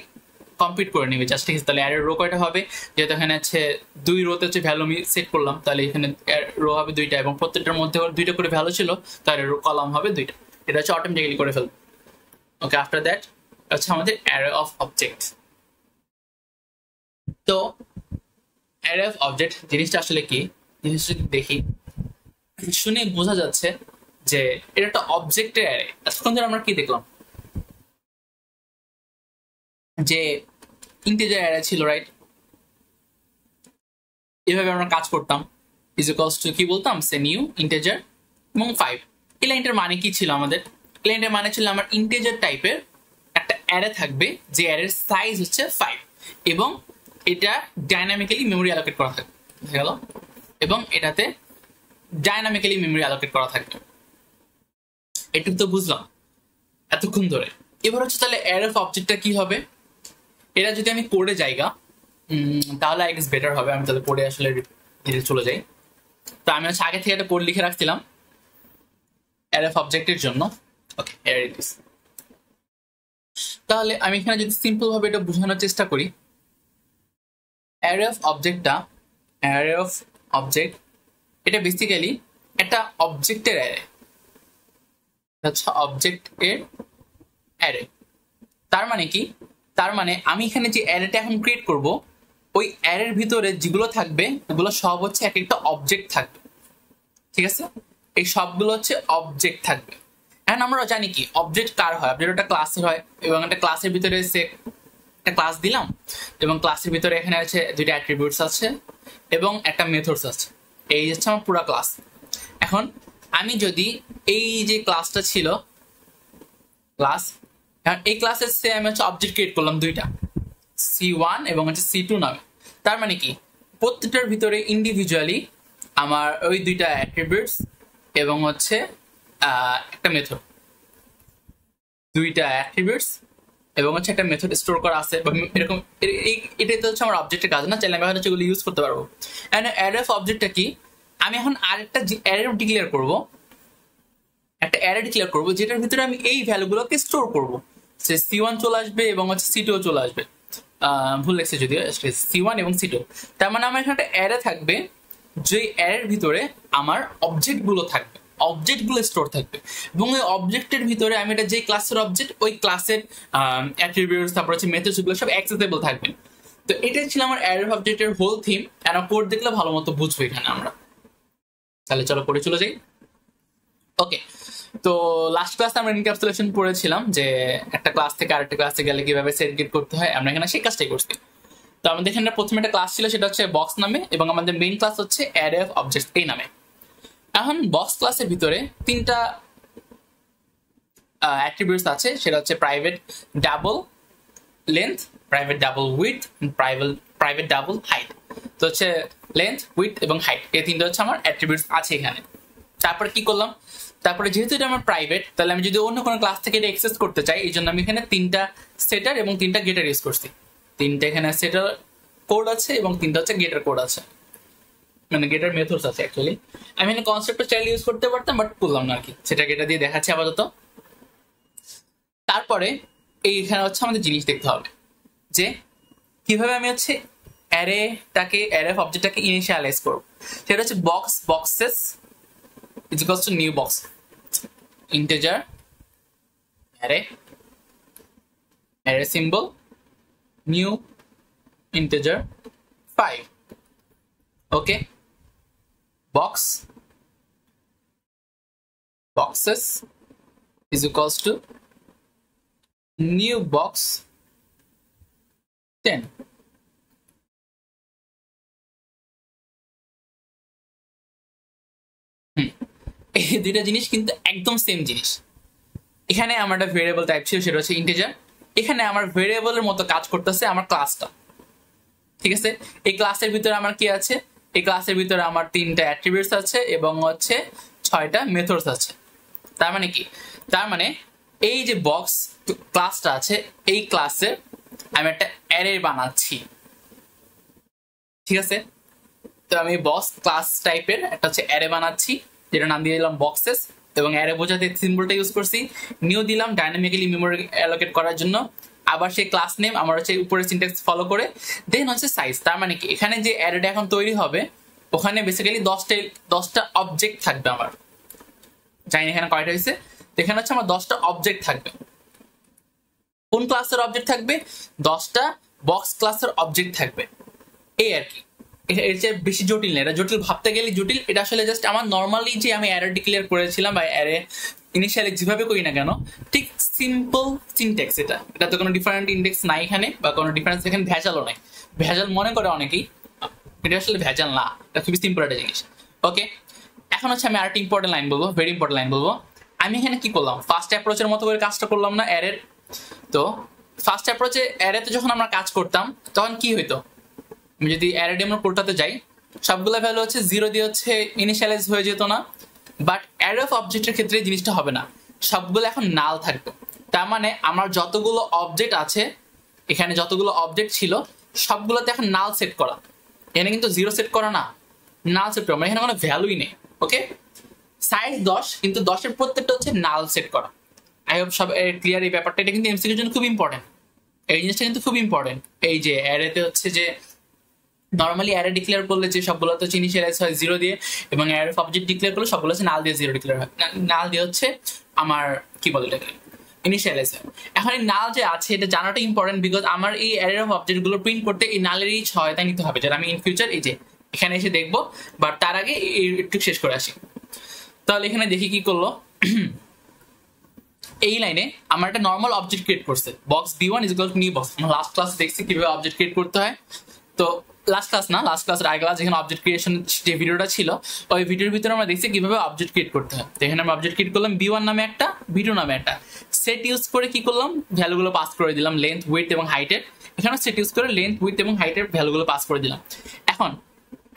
কমপ্লিট করে নেবে জাস্ট। ঠিক আছে, তাহলে অ্যারের রো কয়টা হবে, যেহেতু এখানে হচ্ছে 2 রোতে হচ্ছে ভ্যালু আমি সেট করলাম, তাহলে এখানে রো হবে 2টা এবং প্রত্যেকটার মধ্যে 2টা করে ভ্যালু ছিল, তাহলে কলাম হবে 2টা। এটা হচ্ছে অটোমেটিক্যালি করে ফেলবে। ওকে, আফটার দ্যাট হচ্ছে আমাদের অ্যারে অফ অবজেক্ট। তো অ্যারে অফ অবজেক্ট জিনিসটা আসলে কি, জিনিসটা যদি দেখি শুনে বোঝা যাচ্ছে যে এটা একটা অবজেক্টের অ্যারে। এতক্ষণ ধরে আমরা কি দেখলাম, যে ইন্টিজার অ্যারে ছিল, রাইট? এভাবে আমরা কাজ করতাম, ইজ ইকুয়ালস টু কি বলতাম, সে নিউ ইন্টিজার এবং 5। এই লাইনটার মানে কি ছিল আমাদের, এই লাইনটার মানে ছিল আমার ইন্টিজার টাইপের একটা অ্যারে থাকবে, যে অ্যারের সাইজ হচ্ছে 5 এবং এটা ডাইনামিক্যালি মেমোরি অ্যালোকেট করা থাকবে, বুঝে গেল? এবং এটাতে ডাইনামিক্যালি মেমোরি অ্যালোকেট করা থাকবে। এটুকু তো বুঝলাম এতক্ষণ ধরে। এবার হচ্ছে তাহলে অ্যারে অফ অবজেক্টটা কি হবে, এটা যদি আমি কোডে জায়গা তাহলে আই গেস বেটার হবে। আমি তাহলে কোডে আসলে চলে যাই। তো আমি হচ্ছে আগে থেকে একটা কোড লিখে রাখছিলাম অ্যারে অফ অবজেক্টের জন্য। ওকে, অ্যারে দিস। তাহলে আমি এখানে যদি সিম্পল ভাবে এটা বোঝানোর চেষ্টা করি, অ্যারে অফ অবজেক্ট এটা বেসিক্যালি একটা অবজেক্টের অ্যারে, আচ্ছা অবজেক্টের অ্যারে। তার মানে কি, তার মানে আমি এখানে যে অ্যারেটা এখন ক্রিয়েট করব, ওই অ্যারের ভিতরে যেগুলো থাকবে ওগুলো সব হচ্ছে এক একটা অবজেক্ট থাকবে। ঠিক আছে, এই সবগুলো হচ্ছে অবজেক্ট থাকবে। এখন আমরা জানি কি অবজেক্ট কার হয়, অবজেক্ট একটা ক্লাসের হয়, এবং একটা ক্লাসের ভিতরে একটা ক্লাস দিলাম এবং ক্লাসের ভিতরে এখানে আছে 2টা অ্যাট্রিবিউটস আছে এবং একটা মেথডস আছে। এই হচ্ছে আমার পুরো ক্লাস। এখন আমি যদি এই যে ক্লাসটা ছিল ক্লাস, এখন এই ক্লাসের সে আমি হচ্ছে অবজেক্ট ক্রিয়েট করলাম 2টা, C1 এবং হচ্ছে C2 নামে। তার মানে কি প্রত্যেকটার ভিতরে ইন্ডিভিজুয়ালি আমার ওই 2টা অ্যাট্রিবিউটস এবং হচ্ছে একটা মেথড, 2টা অ্যাট্রিবিউটস এবং হচ্ছে একটা মেথড স্টোর করা আছে এরকম। এটাই তো হচ্ছে আমার অবজেক্টের কাজ না, চাইলে আমি হচ্ছে এগুলো ইউজ করতে পারবো। এন্ড অ্যারে অফ অবজেক্টটা কি, আমি এখন আরেকটা অ্যারে ডিক্লেয়ার করব, একটা অ্যারে ডিক্লেয়ার করব যেটার ভিতরে আমি এই ভ্যালুগুলোকে স্টোর করব। সে C1 চলে আসবে এবং হচ্ছে C2 চলে আসবে, ভুল লেগেছে যদিও, C1 এবং C2। তার মানে আমার এখানে একটা অ্যারে থাকবে, যে অ্যারের ভিতরে আমার অবজেক্টগুলো থাকবে, অবজেক্টগুলো স্টোর থাকবে এবং ওই অবজেক্টের ভিতরে আমি এটা যে ক্লাসের অবজেক্ট, ওই ক্লাসের অ্যাট্রিবিউটস তারপর হচ্ছে মেথডস গুলো সব অ্যাক্সেসেবল থাকবে। তো এটাই ছিল আমার অ্যারে অবজেক্টের হোল থিম। আর কোড দেখলে ভালো মতো বুঝবো এখানে আমরা। তাহলে চলো করে চলে যাই। ওকে, তো লাস্ট ক্লাসে আমরা এনক্যাপসুলেশন পড়েছিলাম যে একটা ক্লাস থেকে আরেকটা ক্লাসে গেলে কিভাবে সেগ্রিগেট করতে হয়, আমরা এখানে সেই কাজটাই করছি। তো আমাদের এখানে প্রথমে একটা ক্লাস ছিল, সেটা হচ্ছে বক্স নামে, এবং আমাদের মেইন ক্লাস হচ্ছে অ্যারে অফ অবজেক্টস এই নামে। এখন বক্স ক্লাসের ভিতরে 3টা অ্যাট্রিবিউটস আছে, সেটা হচ্ছে private double length, private double width, private double height. তো হচ্ছে লেন্থ, উইডথ এবং হাইট, এই 3টা হচ্ছে আমার অ্যাট্রিবিউটস আছে এখানে। তারপরে কি করলাম, তারপরে যেহেতু এটা আমার প্রাইভেট, তাহলে আমি যদি অন্য কোনো ক্লাস থেকে এটা অ্যাক্সেস করতে চাই, এই জন্য আমি এখানে 3টা সেটার এবং 3টা গেটার ইউজ করছি। 3টা এখানে সেটার কোড আছে এবং 3টা হচ্ছে গেটার কোড আছে, মানে গেটার মেথডস আছে অ্যাকচুয়ালি। আমি এখানে কনসেপ্টটা চাইলে ইউজ করতে পারতাম, বাট করলাম না আর কি, সেটা গেটার দিয়ে দেখাচ্ছি আপাতত। তারপরে এইখানে হচ্ছে আমাদের জিনিস দেখতে হবে যে কিভাবে আমি হচ্ছে অ্যারে অফ অবজেক্টটাকে ইনিশিয়ালাইজ করব। সেটা হচ্ছে boxes is equals to new box, integer array symbol new integer 5. okay, box boxes is equals to new box 10. এই দুইটা জিনিস কিন্তু একদম সেম জিনিস। এখানে আমার একটা ভেরিয়েবল টাইপ ছিল, সেটা হচ্ছে ইন্টিজার। এখানে আমার ভেরিয়েবলের মতো কাজ করতেছে আমার ক্লাসটা, ঠিক আছে? এই ক্লাসের ভিতরে আমার কি আছে? এই ক্লাসের ভিতরে আমার 3টা অ্যাট্রিবিউটস আছে এবং হচ্ছে 6টা মেথডস আছে। তার মানে কি? তার মানে এই যে বক্স ক্লাসটা আছে, এই ক্লাসে আমি একটা অ্যারে বানাচ্ছি, ঠিক আছে? তো আমি বক্স ক্লাস টাইপের একটা হচ্ছে অ্যারে বানাচ্ছি, যেটা নাম দিয়ে দিলাম বক্সেস, এবং অ্যারে বোঝাতে সিম্বলটা ইউজ করছি। নিউ দিলাম ডাইনামিক্যালি মেমোরি অ্যালোকেট করার জন্য। আবার সেই ক্লাস নেম আমার হচ্ছে উপরের সিনট্যাক্স ফলো করে, দেন হচ্ছে সাইজ। তার মানে কি, এখানে যে অ্যারেটা এখন তৈরি হবে ওখানে বেসিক্যালি 10টা অবজেক্ট থাকবে আমার। জানি এখানে কয়টা হয়েছে, এখানে হচ্ছে আমার 10টা অবজেক্ট থাকবে। কোন ক্লাসের অবজেক্ট থাকবে? 10টা বক্স ক্লাসের অবজেক্ট থাকবে। এই আর কি, এর চেয়ে বেশি জটিল না। এটা জটিল ভাবতে গেলে জটিল। এটা আসলে জাস্ট আমার নর্মালি যে আমি অ্যারে ডিক্লেয়ার করেছিলাম বা অ্যারে ইনিশিয়ালি যেভাবে করি না কেন, ঠিক সিম্পল সিনট্যাক্স। এটা তো কোনো ডিফারেন্ট ইন্ডেক্স নাই এখানে, বা কোনো ডিফারেন্স এখানে ভেজালও নাই। ভেজাল মনে করে অনেকেই, এটা আসলে ভেজাল না, এটা খুবই সিম্পল একটা জিনিস। ওকে, এখন হচ্ছে আমি আরেকটা ইম্পর্টেন্ট লাইন বলবো, ভেরি ইম্পর্টেন্ট লাইন বলবো। আমি এখানে কি করলাম? ফার্স্ট অ্যাপ্রোচের মতো করে কাজটা করলাম না অ্যারের। তো ফার্স্ট অ্যাপ্রোচে অ্যারেতে যখন আমরা কাজ করতাম তখন কি হইতো? আমি যদি অ্যারে ডেমো পোর্টাতে যাই, সবগুলো ভ্যালু হচ্ছে 0 দিয়ে হচ্ছে ইনিশিয়ালাইজ হয়ে যেত না। বাট অ্যারে অফ অবজেক্টের ক্ষেত্রে জিনিসটা হবে না, সবগুলো এখন নাল থাকবে। তার মানে আমার যতগুলো অবজেক্ট আছে, এখানে যতগুলো অবজেক্ট ছিল সবগুলোতে এখন নাল সেট করা। এখানে কিন্তু 0 সেট করা না, নাল সেট করা, মানে এখানে কোনো ভ্যালুই নেই। ওকে, সাইজ 10, কিন্তু 10-এর প্রত্যেকটা হচ্ছে নাল সেট করা। আই হোপ সব ক্লিয়ার এই ব্যাপারটা। এটা কিন্তু এমসিকিউর জন্য খুব ইম্পর্টেন্ট, এই জিনিসটা কিন্তু খুব ইম্পর্টেন্ট। এই যে অ্যারেতে হচ্ছে যে নর্মালি অ্যারে ডিক্লেয়ার করলে যে সবগুলো তো ইনিশিয়ালাইজ হয় 0 দিয়ে, এবং অ্যারে অফ অবজেক্ট ডিক্লেয়ার করলে সবগুলো হচ্ছে নাল দিয়ে 0 ডিক্লেয়ার হয়। নাল দিয়ে হচ্ছে আমার কি বলে এটাকে ইনিশিয়ালাইজ হয়। এখন এই নাল যে আছে এটা জানাটা ইম্পর্টেন্ট, বিকজ আমার এই অ্যারে অফ অবজেক্ট গুলো প্রিন্ট করতে এই নালেরই সহায়তা নিতে হবে, যেটা আমি ইন ফিউচার এই যে এখানে এসে দেখবো। বাট তার আগে একটু শেষ করে আসি। তাহলে এখানে দেখি কি করলো। এই লাইনে আমার একটা নর্মাল অবজেক্ট ক্রিয়েট করছে, box b1 is equal to new box. আমরা লাস্ট ক্লাস দেখছি কিভাবে অবজেক্ট ক্রিয়েট করতে হয়। তো লাস্ট ক্লাসের আগে ক্লাস যেখানে অবজেক্ট ক্রিয়েশন যে ভিডিওটা ছিল, ওই ভিডিওর ভিতরে আমরা দেখছি কিভাবে অবজেক্ট ক্রিয়েট করতে হয়। তো এখানে আমরা অবজেক্ট ক্রিয়েট করলাম b1 নামে একটা, b2 নামে একটা। সেট ইউজ করে কি করলাম? ভ্যালুগুলো পাস করে দিলাম, লেন্থ, উইডথ এবং হাইটের। এখানে সেট ইউজ করে লেন্থ, উইডথ এবং হাইটের ভ্যালুগুলো পাস করে দিলাম। এখন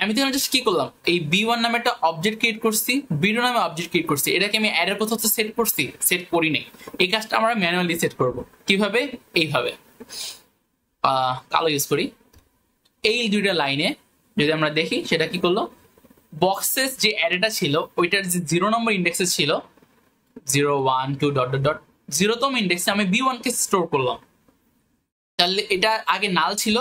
আমি তো জাস্ট কি করলাম, এই b1 নামে একটা অবজেক্ট ক্রিয়েট করছি, b2 নামে অবজেক্ট ক্রিয়েট করছি। এটাকে আমি অ্যারের কোথাও সেট করছি? সেট করি নাই। এই কাজটা আমরা ম্যানুয়ালি সেট করব। কিভাবে? এইভাবে কালো ইউজ করি। এই দুইটা লাইনে যদি আমরা দেখি সেটা কি করলো, বক্সেস যে অ্যারেটা ছিল ওইটার যে 0 নম্বর ইন্ডেক্সে ছিল 0 1 2 ডট ডট ডট 0তম ইন্ডেক্সে আমি b1 কে স্টোর করলাম। তাহলে এটা আগে নাল ছিল,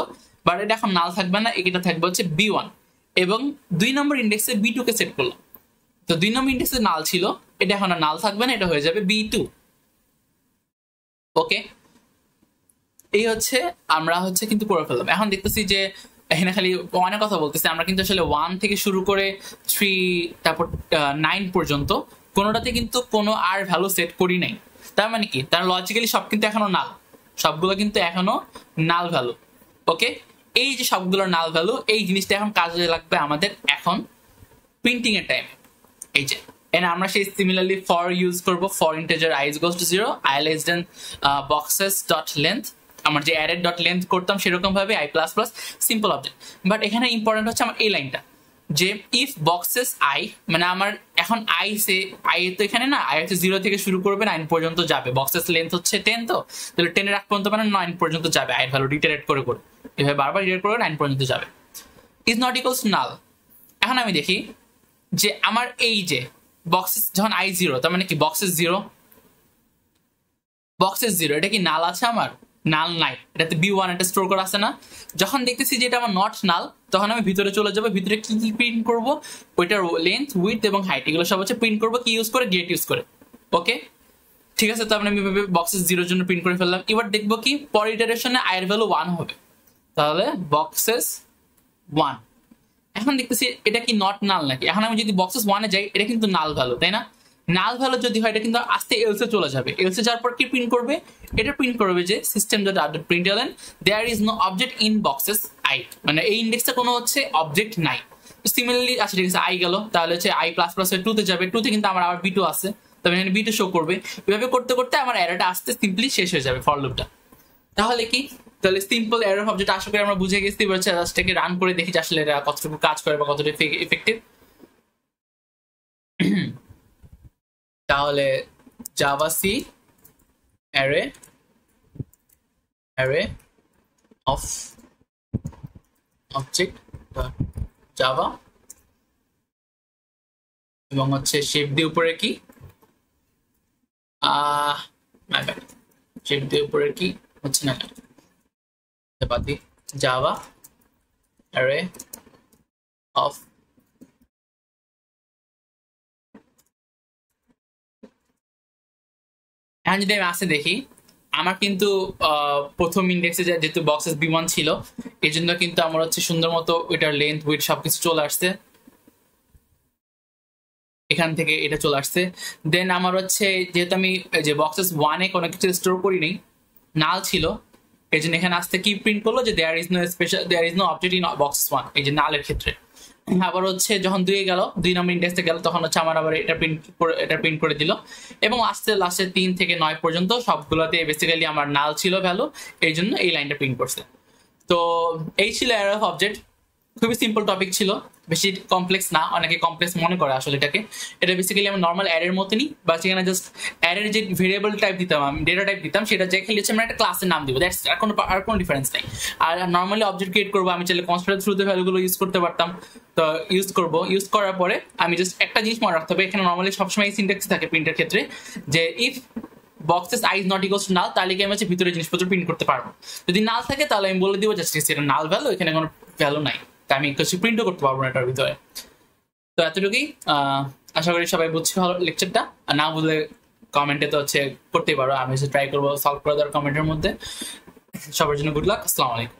বাট এটা এখন নাল থাকবে না, এটা থাকবে হচ্ছে b1। এবং 2 নম্বর ইন্ডেক্সে b2 কে সেট করলাম। তো 2 নম্বর ইন্ডেক্সে নাল ছিল, এটা এখন আর নাল থাকবে না, এটা হয়ে যাবে b2। ওকে, এই হচ্ছে আমরা হচ্ছে কিন্তু করে ফেললাম। এখন দেখতেছি যে এখানে খালি অনেক কথা বলতেছি, আমরা কিন্তু আসলে 1 থেকে শুরু করে 3 তারপর 9 পর্যন্ত কোনোটাতে কিন্তু কোনো আর ভ্যালু সেট করি নাই। তার মানে কি, তার লজিক্যালি সব কিন্তু এখনো নাল, সবগুলো কিন্তু এখনো নাল ভ্যালু। ওকে, এই যে সবগুলো নাল ভ্যালু, এই জিনিসটা এখন কাজে লাগবে আমাদের এখন প্রিন্টিং এর টাইমে। এই যে এখানে আমরা সেই সিমিলারলি ফর ইউজ করব, for integer i is equals to 0, i less than boxes dot length। আমার যে অ্যারে ডট লেন্থ করতাম সেরকম ভাবে i plus plus simple object. But এখানে ইম্পর্টেন্ট হচ্ছে আমার এই লাইনটা, যে ইফ বক্সেস i, মানে আমার এখন i তো এখানে না, i হচ্ছে 0 থেকে শুরু করবে 9 পর্যন্ত যাবে। বক্সেস লেন্থ হচ্ছে 10, তো তাহলে 10 এর আগ পর্যন্ত মানে 9 পর্যন্ত যাবে। i এর ভ্যালু ডিটারেট করে এভাবে বারবার ডিটারেট করে 9 পর্যন্ত যাবে। ইজ নট ইকুয়ালস টু নাল। এখন আমি দেখি যে আমার এই যে বক্সেস যখন i 0, তার মানে কি বক্সেস 0, এটা কি নাল আছে? আমার নাল নাই, এটাতে b1 এটা স্টোর করা আছে না। যখন দেখতেছি যে এটা আমার নট নাল, তখন আমি ভিতরে চলে যাবো। ভিতরে কি কি প্রিন্ট করবো? ওইটার লেন্থ, উইডথ এবং হাইট, এগুলো সব হচ্ছে প্রিন্ট করবো কি ইউজ করে? গেট ইউজ করে। ওকে, ঠিক আছে। তো আমি বক্সেস 0 জন্য প্রিন্ট করে ফেললাম। এবার দেখবো কি পরের ইটারেশনে i এর ভ্যালু 1 হবে, তাহলে বক্সেস 1। এখন দেখতেছি এটা কি নট নাল নাকি। এখন আমি যদি বক্সেস 1 এ যাই, এটা কিন্তু নাল ভ্যালু, তাই না? নাল ভ্যালু যদি হয় এটা কিন্তু আস্তে এলসে চলে যাবে। এলসে যাওয়ার পর কি প্রিন্ট করবে? এটা প্রিন্ট করবে যে system dot update println there is no object in boxes I, মানে এই ইন্ডেক্সে কোনো হচ্ছে অবজেক্ট নাই। সিমিলারলি আচ্ছা ঠিক আছে, আই গেল, তাহলে হচ্ছে আই প্লাস প্লাস 2 তে যাবে, 2 তে কিন্তু আমার আবার বি2 আছে, তবে এখানে বি2 শো করবে। এভাবে করতে করতে আমার অ্যারেটা আসতে সিম্পলি শেষ হয়ে যাবে ফর লুপটা। তাহলে কি, তাহলে সিম্পল অ্যারে অবজেক্ট আশা করি আমরা বুঝে গেছি। এবার জাস্টটাকে রান করে দেখি যে আসলে এটা কতটুকু কাজ করে বা কতটা ইফেক্টিভ। তাহলে Java C array of object Java এবং হচ্ছে শেপ দিয়ে উপরে কি শেপ দিয়ে উপরে কি হচ্ছে না বাদি জাভা অ্যারে অফ এখন যদি আমি আসে দেখি আমার কিন্তু প্রথম ইন্ডেক্সে যেহেতু বক্সেস বি1 ছিল এই জন্য কিন্তু আমার হচ্ছে সুন্দর মতো ওইটার লেন্থ উইডথ সবকিছু চলে আসছে, এখান থেকে এটা চলে আসছে। দেন আমার হচ্ছে যেহেতু আমি যে বক্সেস 1-এ কোনো কিছু স্টোর করি নাই, নাল ছিল, এই জন্য এখানে আসতে কি প্রিন্ট করলো যে there is no object in boxes 1, এই যে নালের ক্ষেত্রে। আবার হচ্ছে যখন 2-এ গেল, 2 নম্বর ইন্ডেক্সে গেল, তখন হচ্ছে আমার আবার এটা প্রিন্ট করে দিল। এবং লাস্টে 3 থেকে 9 পর্যন্ত সবগুলোতে বেসিক্যালি আমার নাল ছিল ভ্যালু, এই জন্য এই লাইনটা প্রিন্ট করছে। তো এই ছিল অ্যারে অফ অবজেক্ট, খুবই সিম্পল টপিক ছিল, বেশি কমপ্লেক্স না, অনেকে কমপ্লেক্স মনে করে আসলে এটাকে। এটা বেসিক্যালি আমি নর্মাল অ্যারের মতনই, বা সেখানে জাস্ট অ্যারের যে ভেরিয়েবল টাইপ দিতাম, আমি ডেটা টাইপ দিতাম, সেটা যে খেলে হচ্ছে আমরা একটা ক্লাসের নাম দিব, দ্যাটস আর কোনো ডিফারেন্স নেই। আর নর্মালি অবজেক্ট ক্রিয়েট করবো, আমি চাইলে কনস্ট্রাক্টর থ্রুতে ভ্যালুগুলো ইউজ করতে পারতাম, তো ইউজ করার পরে আমি জাস্ট একটা জিনিস মনে রাখতে হবে, এখানে নর্মালি সবসময় সিনট্যাক্স থাকে প্রিন্টের ক্ষেত্রে, যে if boxes I is not equals to নাল, তাহলে কি আমি হচ্ছে ভিতরে জিনিসপত্র প্রিন্ট করতে পারবো। যদি নাল থাকে তাহলে আমি বলে দিব জাস্ট এটা নাল ভ্যালু, এখানে কোনো ভ্যালু নাই, আমি কিছু প্রিন্টও করতে পারবো না এটার ভিতরে। তো এতটুকুই, আশা করি সবাই বুঝছি ভালো লেকচারটা। আর না বুঝলে কমেন্টে তো হচ্ছে করতেই পারো, আমি ট্রাই করবো সলভ করে দেওয়ার কমেন্টের মধ্যে। সবার জন্য গুড লাক, আসসালামু আলাইকুম।